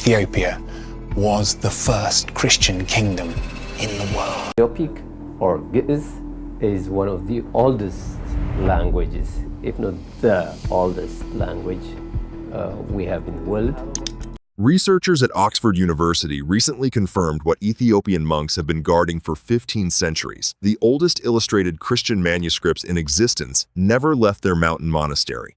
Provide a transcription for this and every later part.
Ethiopia was the first Christian kingdom in the world. Ethiopic or Ge'ez is one of the oldest languages, if not the oldest language we have in the world. Researchers at Oxford University recently confirmed what Ethiopian monks have been guarding for 15 centuries. The oldest illustrated Christian manuscripts in existence never left their mountain monastery.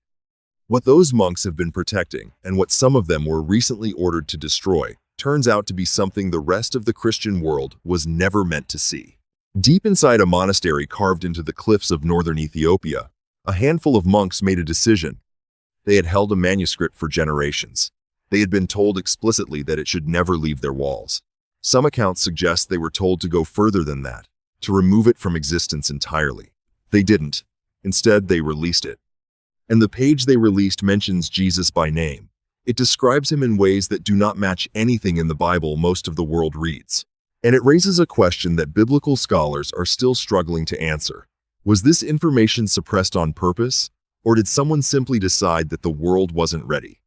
What those monks have been protecting, and what some of them were recently ordered to destroy, turns out to be something the rest of the Christian world was never meant to see. Deep inside a monastery carved into the cliffs of northern Ethiopia, a handful of monks made a decision. They had held a manuscript for generations. They had been told explicitly that it should never leave their walls. Some accounts suggest they were told to go further than that, to remove it from existence entirely. They didn't. Instead, they released it. And the page they released mentions Jesus by name. It describes him in ways that do not match anything in the Bible most of the world reads. And it raises a question that biblical scholars are still struggling to answer. Was this information suppressed on purpose, or did someone simply decide that the world wasn't ready?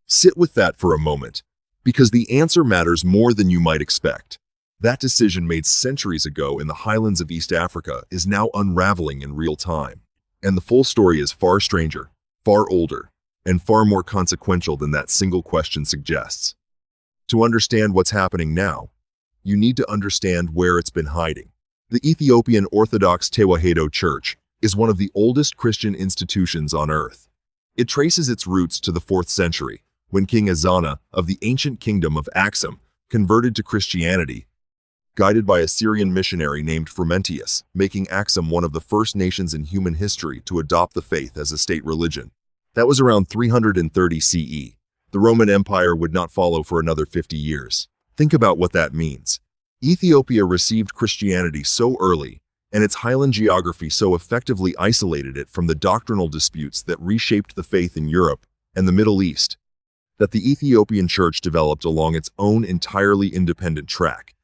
Sit with that for a moment, because the answer matters more than you might expect. That decision made centuries ago in the highlands of East Africa is now unraveling in real time. And the full story is far stranger, far older, and far more consequential than that single question suggests. To understand what's happening now, you need to understand where it's been hiding. The Ethiopian Orthodox Tewahedo Church is one of the oldest Christian institutions on earth. It traces its roots to the 4th century, when King Ezana of the ancient kingdom of Aksum converted to Christianity, guided by a Syrian missionary named Frumentius, making Aksum one of the first nations in human history to adopt the faith as a state religion. That was around 330 CE. The Roman Empire would not follow for another 50 years. Think about what that means. Ethiopia received Christianity so early, and its highland geography so effectively isolated it from the doctrinal disputes that reshaped the faith in Europe and the Middle East, that the Ethiopian church developed along its own entirely independent track.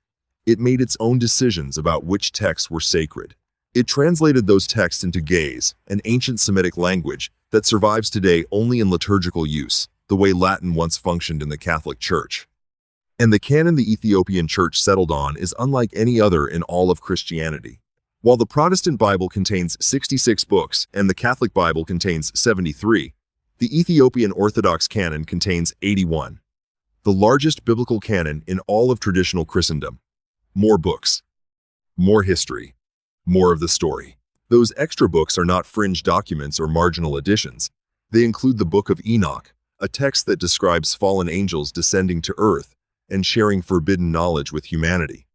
It made its own decisions about which texts were sacred. It translated those texts into Ge'ez, an ancient Semitic language that survives today only in liturgical use, the way Latin once functioned in the Catholic Church. And the canon the Ethiopian church settled on is unlike any other in all of Christianity. While the Protestant Bible contains 66 books and the Catholic Bible contains 73, the Ethiopian Orthodox canon contains 81, the largest biblical canon in all of traditional Christendom. More books, more history, more of the story. Those extra books are not fringe documents or marginal additions. They include the Book of Enoch, a text that describes fallen angels descending to earth and sharing forbidden knowledge with humanity.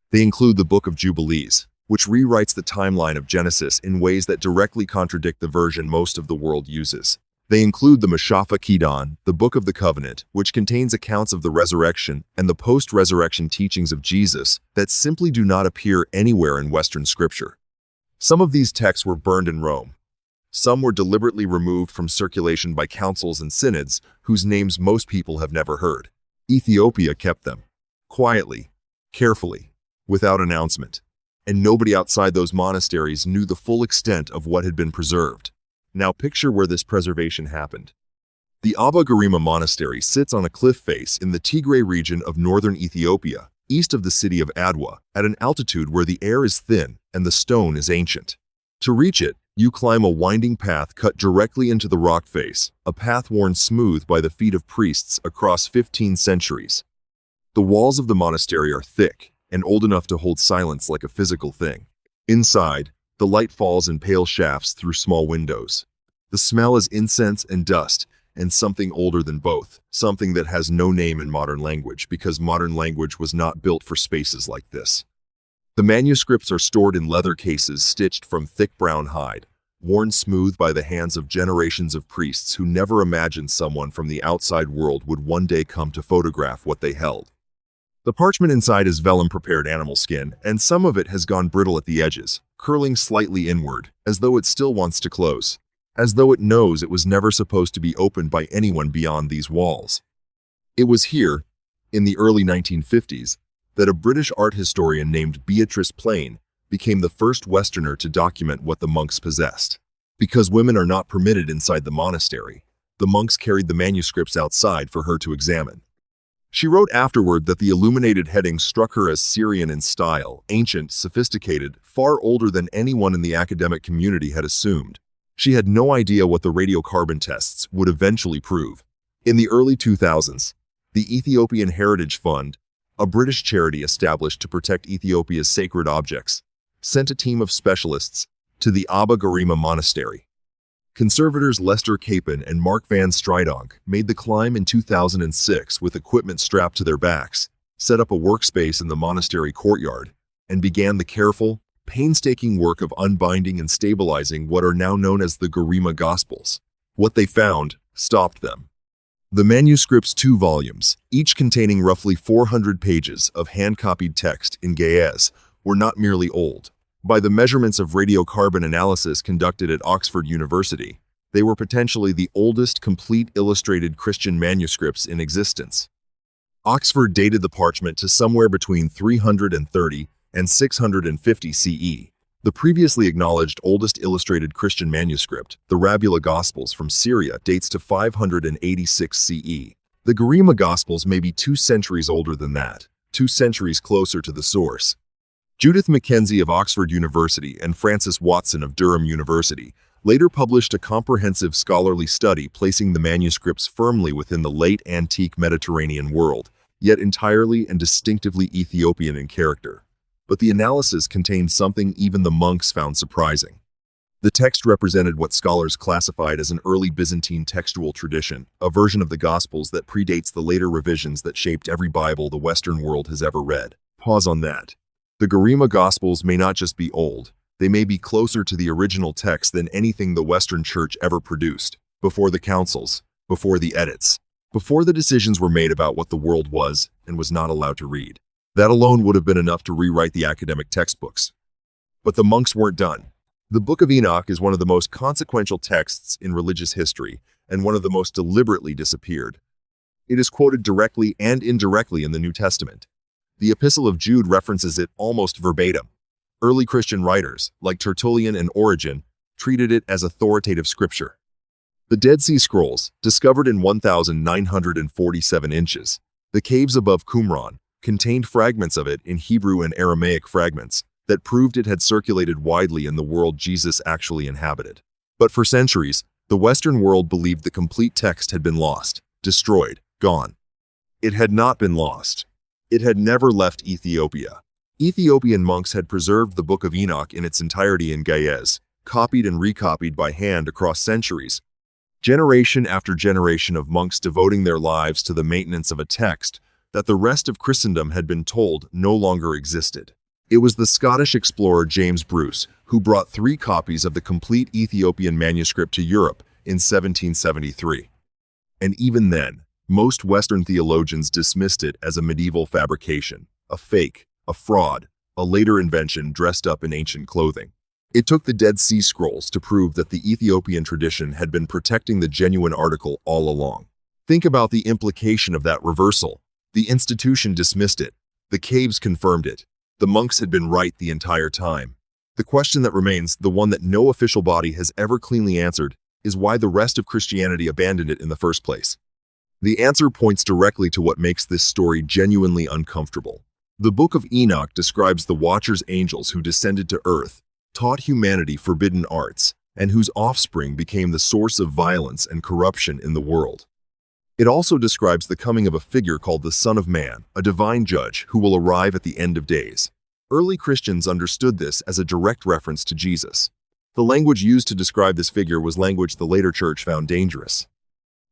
They include the Book of Jubilees, which rewrites the timeline of Genesis in ways that directly contradict the version most of the world uses. They include the Meshapha Kedan, the Book of the Covenant, which contains accounts of the resurrection and the post-resurrection teachings of Jesus that simply do not appear anywhere in Western scripture. Some of these texts were burned in Rome. Some were deliberately removed from circulation by councils and synods whose names most people have never heard. Ethiopia kept them, quietly, carefully, without announcement. And nobody outside those monasteries knew the full extent of what had been preserved. Now picture where this preservation happened. The Garima Monastery sits on a cliff face in the Tigray region of northern Ethiopia, east of the city of Adwa, at an altitude where the air is thin and the stone is ancient. To reach it, you climb a winding path cut directly into the rock face, a path worn smooth by the feet of priests across 15 centuries. The walls of the monastery are thick and old enough to hold silence like a physical thing. Inside, the light falls in pale shafts through small windows. The smell is incense and dust, and something older than both, something that has no name in modern language because modern language was not built for spaces like this. The manuscripts are stored in leather cases stitched from thick brown hide, worn smooth by the hands of generations of priests who never imagined someone from the outside world would one day come to photograph what they held. The parchment inside is vellum-prepared animal skin, and some of it has gone brittle at the edges, curling slightly inward, as though it still wants to close, as though it knows it was never supposed to be opened by anyone beyond these walls. It was here, in the early 1950s, that a British art historian named Beatrice Plain became the first Westerner to document what the monks possessed. Because women are not permitted inside the monastery, the monks carried the manuscripts outside for her to examine. She wrote afterward that the illuminated heading struck her as Syrian in style, ancient, sophisticated, far older than anyone in the academic community had assumed. She had no idea what the radiocarbon tests would eventually prove. In the early 2000s, the Ethiopian Heritage Fund, a British charity established to protect Ethiopia's sacred objects, sent a team of specialists to the Garima Monastery. Conservators Lester Capon and Mark van Stridonk made the climb in 2006 with equipment strapped to their backs, set up a workspace in the monastery courtyard, and began the careful, painstaking work of unbinding and stabilizing what are now known as the Garima Gospels. What they found stopped them. The manuscripts, 2 volumes, each containing roughly 400 pages of hand-copied text in Ge'ez, were not merely old. By the measurements of radiocarbon analysis conducted at Oxford University, they were potentially the oldest complete illustrated Christian manuscripts in existence. Oxford dated the parchment to somewhere between 330 and 650 CE. The previously acknowledged oldest illustrated Christian manuscript, the Garima Gospels from Syria, dates to 586 CE. The Garima Gospels may be 2 centuries older than that, 2 centuries closer to the source. Judith Mackenzie of Oxford University and Francis Watson of Durham University later published a comprehensive scholarly study placing the manuscripts firmly within the late antique Mediterranean world, yet entirely and distinctively Ethiopian in character. But the analysis contained something even the monks found surprising. The text represented what scholars classified as an early Byzantine textual tradition, a version of the Gospels that predates the later revisions that shaped every Bible the Western world has ever read. Pause on that. The Garima Gospels may not just be old, they may be closer to the original text than anything the Western Church ever produced, before the councils, before the edits, before the decisions were made about what the world was and was not allowed to read. That alone would have been enough to rewrite the academic textbooks. But the monks weren't done. The Book of Enoch is one of the most consequential texts in religious history and one of the most deliberately disappeared. It is quoted directly and indirectly in the New Testament. The Epistle of Jude references it almost verbatim. Early Christian writers, like Tertullian and Origen, treated it as authoritative scripture. The Dead Sea Scrolls, discovered in 1,947 inches, the caves above Qumran, contained fragments of it in Hebrew and Aramaic fragments that proved it had circulated widely in the world Jesus actually inhabited. But for centuries, the Western world believed the complete text had been lost, destroyed, gone. It had not been lost. It had never left Ethiopia. Ethiopian monks had preserved the Book of Enoch in its entirety in Ge'ez, copied and recopied by hand across centuries. Generation after generation of monks devoting their lives to the maintenance of a text that the rest of Christendom had been told no longer existed. It was the Scottish explorer James Bruce who brought 3 copies of the complete Ethiopian manuscript to Europe in 1773. And even then, most Western theologians dismissed it as a medieval fabrication, a fake, a fraud, a later invention dressed up in ancient clothing. It took the Dead Sea Scrolls to prove that the Ethiopian tradition had been protecting the genuine article all along. Think about the implication of that reversal. The institution dismissed it. The caves confirmed it. The monks had been right the entire time. The question that remains, the one that no official body has ever cleanly answered, is why the rest of Christianity abandoned it in the first place. The answer points directly to what makes this story genuinely uncomfortable. The Book of Enoch describes the Watcher's angels who descended to earth, taught humanity forbidden arts, and whose offspring became the source of violence and corruption in the world. It also describes the coming of a figure called the Son of Man, a divine judge who will arrive at the end of days. Early Christians understood this as a direct reference to Jesus. The language used to describe this figure was language the later church found dangerous.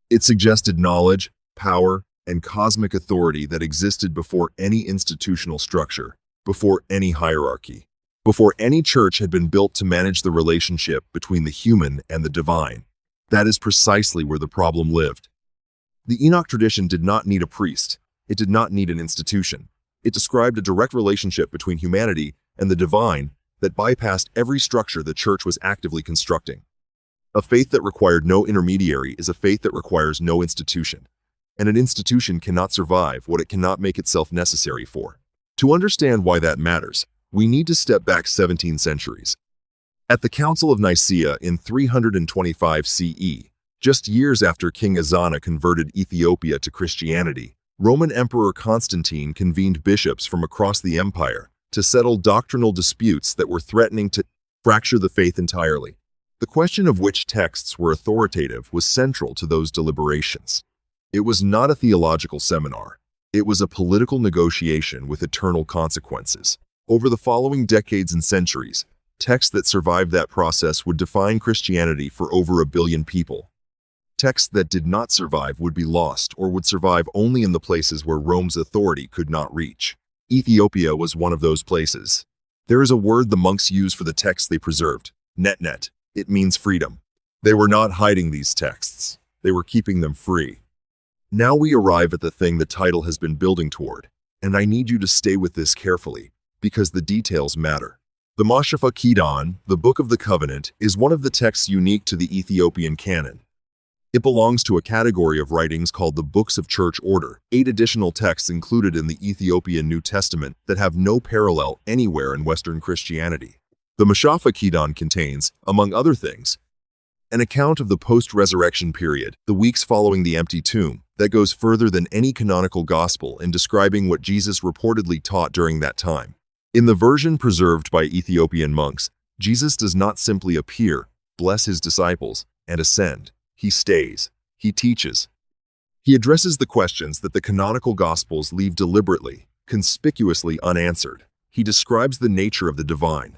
It suggested knowledge, power, and cosmic authority that existed before any institutional structure, before any hierarchy, before any church had been built to manage the relationship between the human and the divine. That is precisely where the problem lived. The Enoch tradition did not need a priest. It did not need an institution. It described a direct relationship between humanity and the divine that bypassed every structure the church was actively constructing. A faith that required no intermediary is a faith that requires no institution. And an institution cannot survive what it cannot make itself necessary for. To understand why that matters, we need to step back 17 centuries. At the Council of Nicaea in 325 CE, just years after King Azana converted Ethiopia to Christianity, Roman Emperor Constantine convened bishops from across the empire to settle doctrinal disputes that were threatening to fracture the faith entirely. The question of which texts were authoritative was central to those deliberations. It was not a theological seminar. It was a political negotiation with eternal consequences. Over the following decades and centuries, texts that survived that process would define Christianity for over 1 billion people. Texts that did not survive would be lost or would survive only in the places where Rome's authority could not reach. Ethiopia was one of those places. There is a word the monks used for the texts they preserved, net. It means freedom. They were not hiding these texts. They were keeping them free. Now we arrive at the thing the title has been building toward, and I need you to stay with this carefully, because the details matter. The Mashafa Kidan, the Book of the Covenant, is one of the texts unique to the Ethiopian canon. It belongs to a category of writings called the Books of Church Order, 8 additional texts included in the Ethiopian New Testament that have no parallel anywhere in Western Christianity. The Mashafa Kidan contains, among other things, an account of the post-resurrection period, the weeks following the empty tomb, that goes further than any canonical gospel in describing what Jesus reportedly taught during that time. In the version preserved by Ethiopian monks, Jesus does not simply appear, bless his disciples, and ascend. He stays. He teaches. He addresses the questions that the canonical Gospels leave deliberately, conspicuously unanswered. He describes the nature of the divine.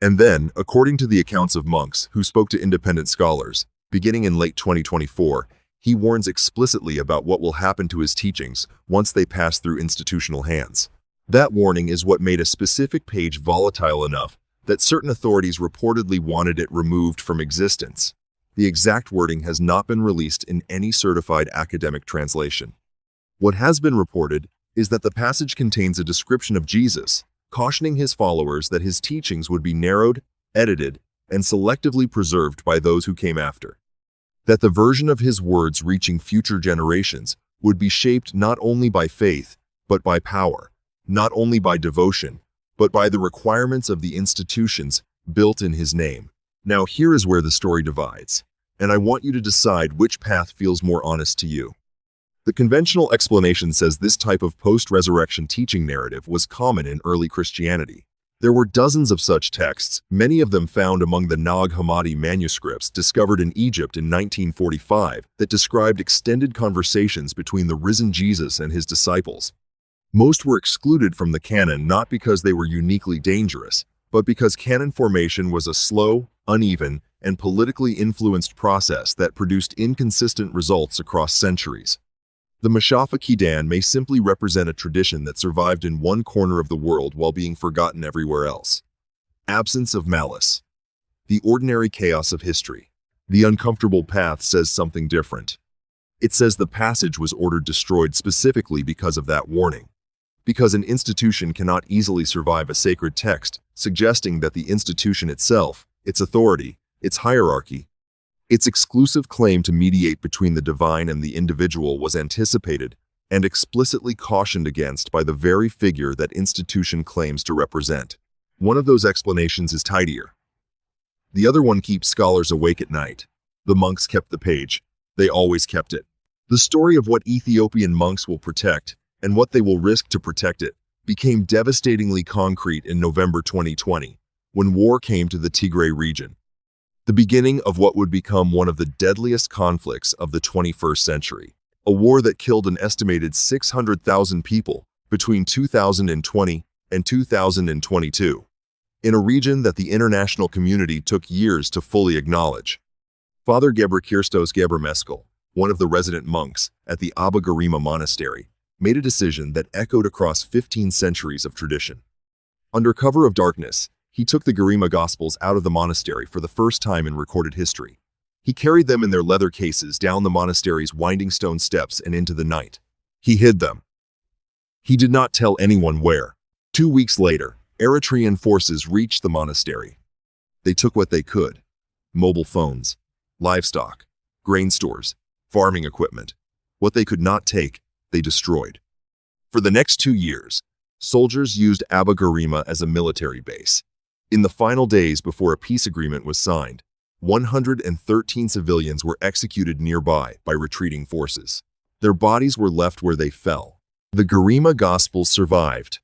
And then, according to the accounts of monks who spoke to independent scholars, beginning in late 2024, he warns explicitly about what will happen to his teachings once they pass through institutional hands. That warning is what made a specific page volatile enough that certain authorities reportedly wanted it removed from existence. The exact wording has not been released in any certified academic translation. What has been reported is that the passage contains a description of Jesus, cautioning his followers that his teachings would be narrowed, edited, and selectively preserved by those who came after. That the version of his words reaching future generations would be shaped not only by faith, but by power, not only by devotion, but by the requirements of the institutions built in his name. Now here is where the story divides, and I want you to decide which path feels more honest to you. The conventional explanation says this type of post-resurrection teaching narrative was common in early Christianity. There were dozens of such texts, many of them found among the Nag Hammadi manuscripts discovered in Egypt in 1945 that described extended conversations between the risen Jesus and his disciples. Most were excluded from the canon not because they were uniquely dangerous, but because canon formation was a slow, uneven, and politically influenced process that produced inconsistent results across centuries. The Mashafa Kidan may simply represent a tradition that survived in one corner of the world while being forgotten everywhere else. Absence of malice. The ordinary chaos of history. The uncomfortable path says something different. It says the passage was ordered destroyed specifically because of that warning. Because an institution cannot easily survive a sacred text, suggesting that the institution itself, its authority, its hierarchy, its exclusive claim to mediate between the divine and the individual was anticipated and explicitly cautioned against by the very figure that institution claims to represent. One of those explanations is tidier. The other one keeps scholars awake at night. The monks kept the page. They always kept it. The story of what Ethiopian monks will protect and what they will risk to protect it became devastatingly concrete in November 2020, when war came to the Tigray region. The beginning of what would become one of the deadliest conflicts of the 21st century, a war that killed an estimated 600,000 people between 2020 and 2022, in a region that the international community took years to fully acknowledge. Father Gebre Kirstos Gebre Meskel, one of the resident monks at the Abba Garima Monastery, made a decision that echoed across 15 centuries of tradition. Under cover of darkness, he took the Garima Gospels out of the monastery for the first time in recorded history. He carried them in their leather cases down the monastery's winding stone steps and into the night. He hid them. He did not tell anyone where. 2 weeks later, Eritrean forces reached the monastery. They took what they could: mobile phones, livestock, grain stores, farming equipment. What they could not take, they destroyed. For the next 2 years, soldiers used Abba Garima as a military base. In the final days before a peace agreement was signed, 113 civilians were executed nearby by retreating forces. Their bodies were left where they fell. The Garima Gospels survived,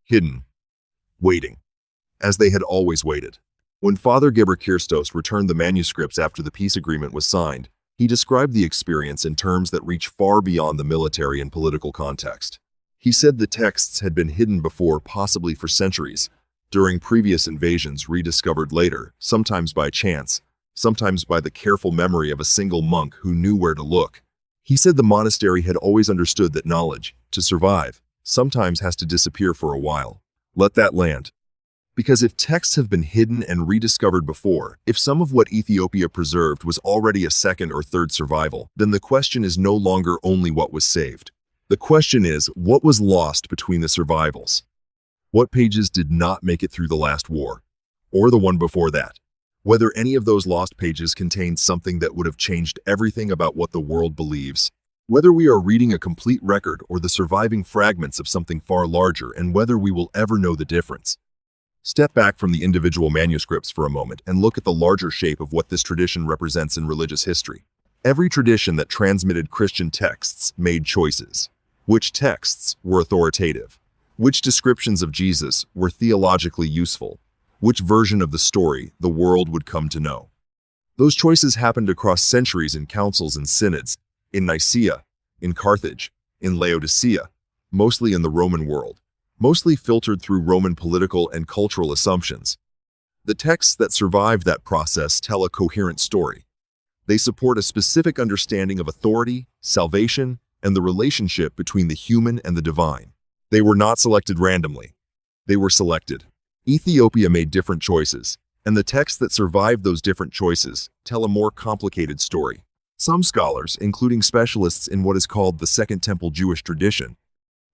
hidden, waiting, as they had always waited. When Father Geber returned the manuscripts after the peace agreement was signed, he described the experience in terms that reach far beyond the military and political context. He said the texts had been hidden before, possibly for centuries, during previous invasions rediscovered later, sometimes by chance, sometimes by the careful memory of a single monk who knew where to look. He said the monastery had always understood that knowledge, to survive, sometimes has to disappear for a while. Let that land. Because if texts have been hidden and rediscovered before, if some of what Ethiopia preserved was already a second or third survival, then the question is no longer only what was saved. The question is, what was lost between the survivals? What pages did not make it through the last war? Or the one before that? Whether any of those lost pages contained something that would have changed everything about what the world believes? Whether we are reading a complete record or the surviving fragments of something far larger, and whether we will ever know the difference. Step back from the individual manuscripts for a moment and look at the larger shape of what this tradition represents in religious history. Every tradition that transmitted Christian texts made choices. Which texts were authoritative? Which descriptions of Jesus were theologically useful? Which version of the story the world would come to know? Those choices happened across centuries in councils and synods, in Nicaea, in Carthage, in Laodicea, mostly in the Roman world, mostly filtered through Roman political and cultural assumptions. The texts that survived that process tell a coherent story. They support a specific understanding of authority, salvation, and the relationship between the human and the divine. They were not selected randomly. They were selected. Ethiopia made different choices, and the texts that survived those different choices tell a more complicated story. Some scholars, including specialists in what is called the Second Temple Jewish tradition,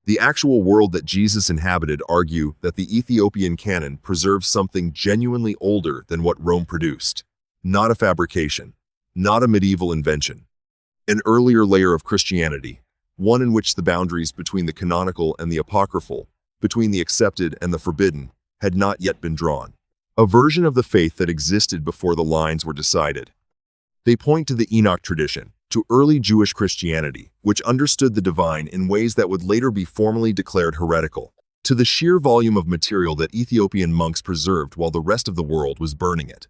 the actual world that Jesus inhabited, argue that the Ethiopian canon preserves something genuinely older than what Rome produced. Not a fabrication, not a medieval invention. An earlier layer of Christianity, one in which the boundaries between the canonical and the apocryphal, between the accepted and the forbidden, had not yet been drawn. A version of the faith that existed before the lines were decided. They point to the Enoch tradition, to early Jewish Christianity, which understood the divine in ways that would later be formally declared heretical, to the sheer volume of material that Ethiopian monks preserved while the rest of the world was burning it.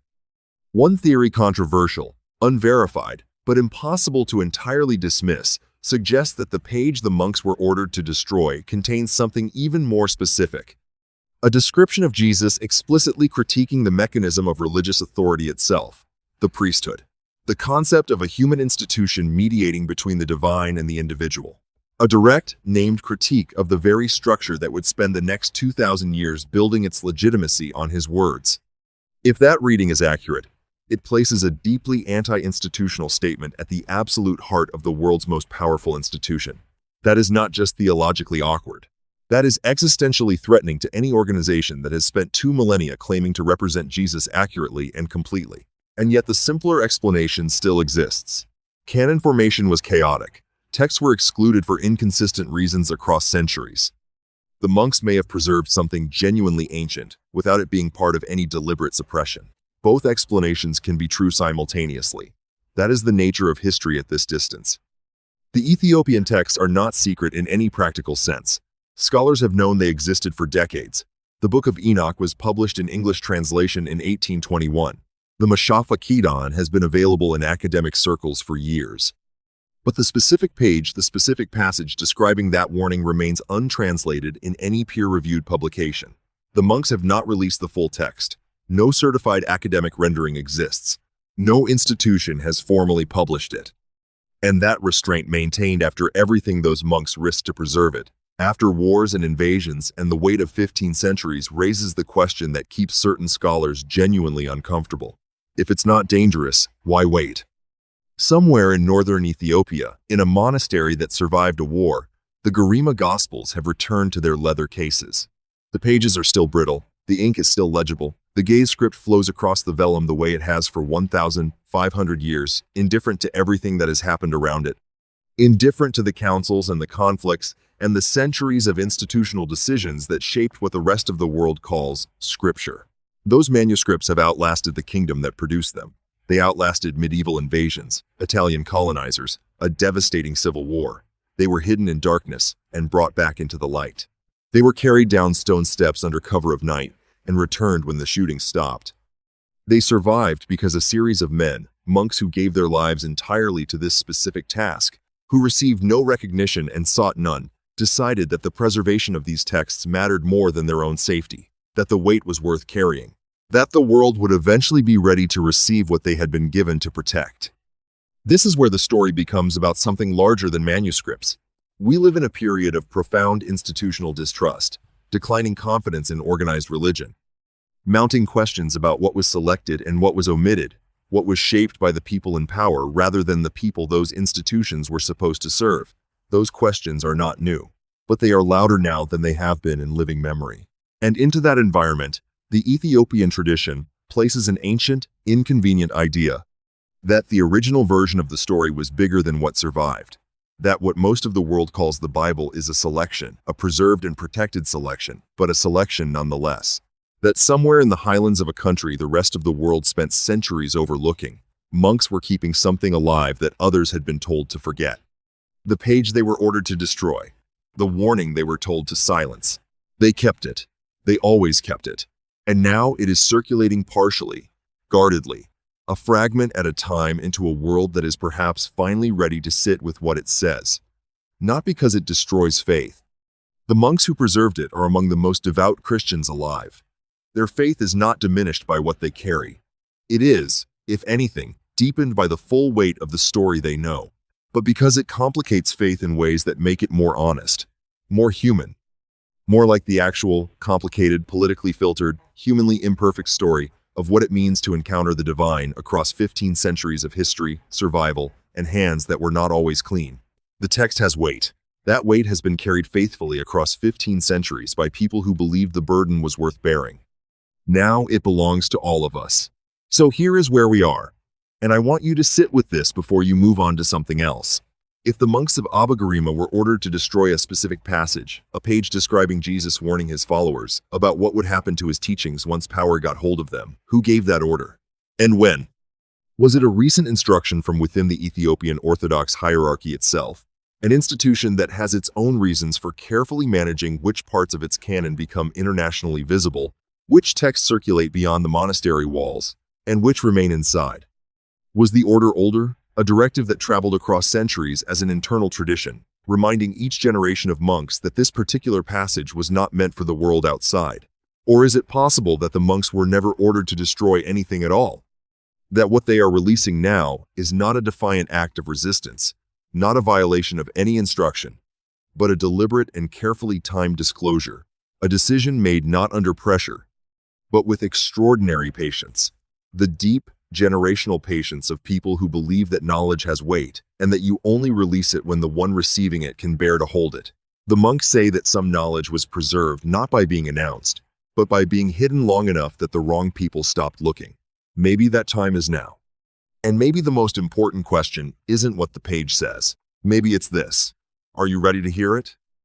One theory, controversial, unverified, but impossible to entirely dismiss, suggests that the page the monks were ordered to destroy contains something even more specific. A description of Jesus explicitly critiquing the mechanism of religious authority itself, the priesthood. The concept of a human institution mediating between the divine and the individual. A direct, named critique of the very structure that would spend the next 2,000 years building its legitimacy on his words. If that reading is accurate, it places a deeply anti-institutional statement at the absolute heart of the world's most powerful institution. That is not just theologically awkward. That is existentially threatening to any organization that has spent 2 millennia claiming to represent Jesus accurately and completely. And yet the simpler explanation still exists. Canon formation was chaotic. Texts were excluded for inconsistent reasons across centuries. The monks may have preserved something genuinely ancient without it being part of any deliberate suppression. Both explanations can be true simultaneously. That is the nature of history at this distance. The Ethiopian texts are not secret in any practical sense. Scholars have known they existed for decades. The Book of Enoch was published in English translation in 1821. The Mashafa Kedan has been available in academic circles for years. But the specific page, the specific passage describing that warning remains untranslated in any peer-reviewed publication. The monks have not released the full text. No certified academic rendering exists. No institution has formally published it. And that restraint maintained after everything those monks risked to preserve it. After wars and invasions, and the weight of 15 centuries raises the question that keeps certain scholars genuinely uncomfortable. If it's not dangerous, why wait? Somewhere in northern Ethiopia, in a monastery that survived a war, the Garima Gospels have returned to their leather cases. The pages are still brittle, the ink is still legible, the gaze script flows across the vellum the way it has for 1,500 years, indifferent to everything that has happened around it. Indifferent to the councils and the conflicts, and the centuries of institutional decisions that shaped what the rest of the world calls Scripture. Those manuscripts have outlasted the kingdom that produced them. They outlasted medieval invasions, Italian colonizers, a devastating civil war. They were hidden in darkness and brought back into the light. They were carried down stone steps under cover of night and returned when the shooting stopped. They survived because a series of men, monks who gave their lives entirely to this specific task, who received no recognition and sought none, decided that the preservation of these texts mattered more than their own safety, that the weight was worth carrying, that the world would eventually be ready to receive what they had been given to protect. This is where the story becomes about something larger than manuscripts. We live in a period of profound institutional distrust, declining confidence in organized religion, mounting questions about what was selected and what was omitted, what was shaped by the people in power rather than the people those institutions were supposed to serve. Those questions are not new, but they are louder now than they have been in living memory. And into that environment, the Ethiopian tradition places an ancient, inconvenient idea that the original version of the story was bigger than what survived, that what most of the world calls the Bible is a selection, a preserved and protected selection, but a selection nonetheless, that somewhere in the highlands of a country the rest of the world spent centuries overlooking, monks were keeping something alive that others had been told to forget. The page they were ordered to destroy, the warning they were told to silence. They kept it. They always kept it. And now it is circulating partially, guardedly, a fragment at a time into a world that is perhaps finally ready to sit with what it says. Not because it destroys faith. The monks who preserved it are among the most devout Christians alive. Their faith is not diminished by what they carry. It is, if anything, deepened by the full weight of the story they know, but because it complicates faith in ways that make it more honest, more human, more like the actual, complicated, politically filtered, humanly imperfect story of what it means to encounter the divine across 15 centuries of history, survival, and hands that were not always clean. The text has weight. That weight has been carried faithfully across 15 centuries by people who believed the burden was worth bearing. Now it belongs to all of us. So here is where we are, and I want you to sit with this before you move on to something else. If the monks of Abba Garima were ordered to destroy a specific passage, a page describing Jesus warning his followers about what would happen to his teachings once power got hold of them, who gave that order? And when? Was it a recent instruction from within the Ethiopian Orthodox hierarchy itself, an institution that has its own reasons for carefully managing which parts of its canon become internationally visible, which texts circulate beyond the monastery walls, and which remain inside? Was the order older? A directive that traveled across centuries as an internal tradition, reminding each generation of monks that this particular passage was not meant for the world outside? Or is it possible that the monks were never ordered to destroy anything at all? That what they are releasing now is not a defiant act of resistance, not a violation of any instruction, but a deliberate and carefully timed disclosure, a decision made not under pressure, but with extraordinary patience. The deep, generational patience of people who believe that knowledge has weight and that you only release it when the one receiving it can bear to hold it. The monks say that some knowledge was preserved not by being announced, but by being hidden long enough that the wrong people stopped looking. Maybe that time is now. And maybe the most important question isn't what the page says. Maybe it's this. Are you ready to hear it?